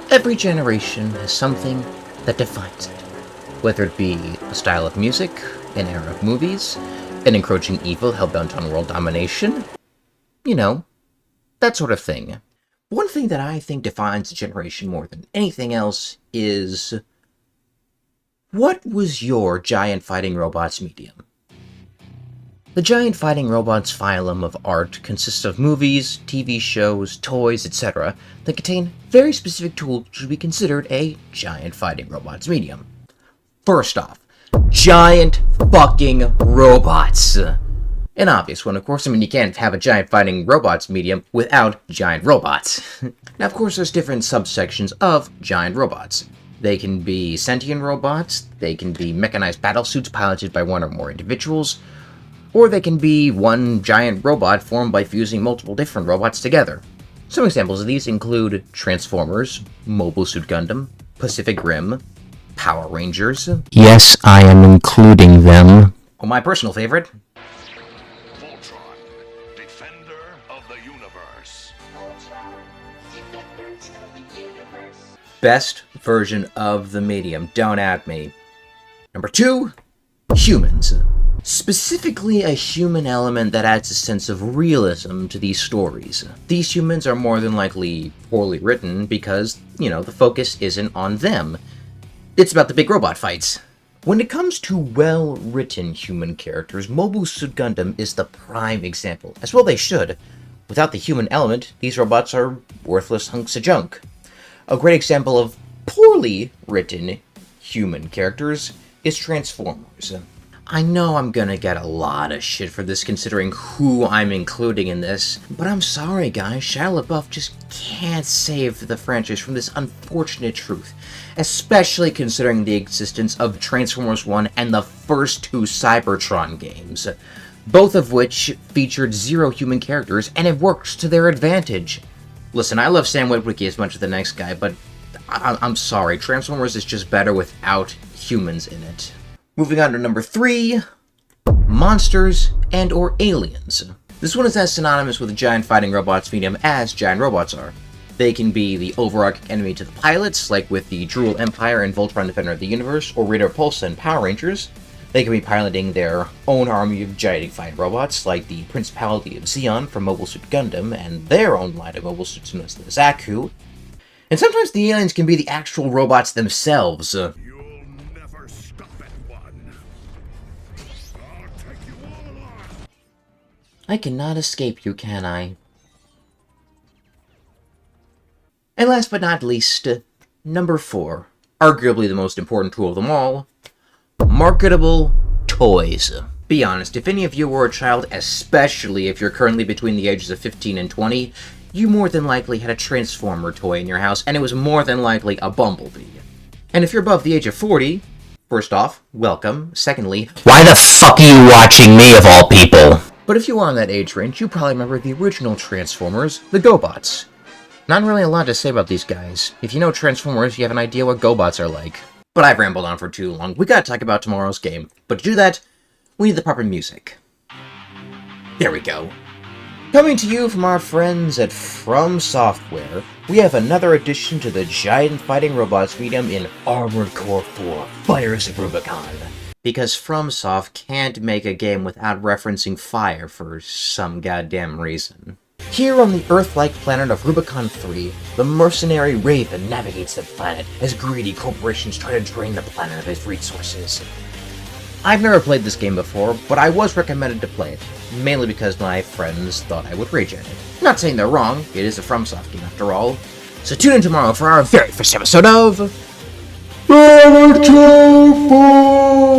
Every generation has something that defines it, whether it be a style of music, an era of movies, an encroaching evil hell-bent on world domination, you know, that sort of thing. One thing that I think defines a generation more than anything else is, what was your giant fighting robots medium? The giant fighting robots phylum of art consists of movies, TV shows, toys, etc. that contain very specific tools which should be considered a giant fighting robots medium. First off, giant fucking robots. An obvious one, of course. I mean, you can't have a giant fighting robots medium without giant robots. Now, of course, there's different subsections of giant robots. They can be sentient robots, they can be mechanized battlesuits piloted by one or more individuals, or they can be one giant robot formed by fusing multiple different robots together. Some examples of these include Transformers, Mobile Suit Gundam, Pacific Rim, Power Rangers. Yes, I am including them. Or my personal favorite, Voltron, Defender of the Universe. best version of the medium. Don't at me. Number 2, humans. Specifically a human element that adds a sense of realism to these stories. These humans are more than likely poorly written because, the focus isn't on them. It's about the big robot fights. When it comes to well-written human characters, Mobile Suit Gundam is the prime example. As well they should. Without the human element, these robots are worthless hunks of junk. A great example of poorly written human characters is Transformers. I know I'm gonna get a lot of shit for this considering who I'm including in this, but I'm sorry guys, Shia LaBeouf just can't save the franchise from this unfortunate truth, especially considering the existence of Transformers 1 and the first 2 Cybertron games, both of which featured 0 human characters, and it works to their advantage. Listen, I love Sam Witwicky as much as the next guy, but I'm sorry, Transformers is just better without humans in it. Moving on to number 3, monsters and or aliens. This one is as synonymous with a giant fighting robots medium as giant robots are. They can be the overarching enemy to the pilots, like with the Drool Empire and Voltron Defender of the Universe, or Raider Pulsa and Power Rangers. They can be piloting their own army of giant fighting robots, like the Principality of Zeon from Mobile Suit Gundam, and their own line of mobile suits known as the Zaku. And sometimes the aliens can be the actual robots themselves. You'll never stop at one. I'll take you all on. I cannot escape you, can I? And last but not least, number 4, arguably the most important tool of them all, marketable toys. Be honest, if any of you were a child, especially if you're currently between the ages of 15 and 20, you more than likely had a Transformer toy in your house, and it was more than likely a Bumblebee. And if you're above the age of 40, first off, welcome. Secondly, why the fuck are you watching me of all people? But if you are in that age range, you probably remember the original Transformers, the GoBots. Not really a lot to say about these guys. If you know Transformers, you have an idea what GoBots are like. But I've rambled on for too long. We gotta talk about tomorrow's game. But to do that, we need the proper music. There we go. Coming to you from our friends at From Software, we have another addition to the giant fighting robots medium in Armored Core 4, Fires of Rubicon. Because FromSoft can't make a game without referencing fire for some goddamn reason. Here on the Earth-like planet of Rubicon 3, the mercenary Raven navigates the planet as greedy corporations try to drain the planet of its resources. I've never played this game before, but I was recommended to play it, mainly because my friends thought I would rage at it. Not saying they're wrong, it is a FromSoft game after all. So tune in tomorrow for our very first episode of Armored Core 4!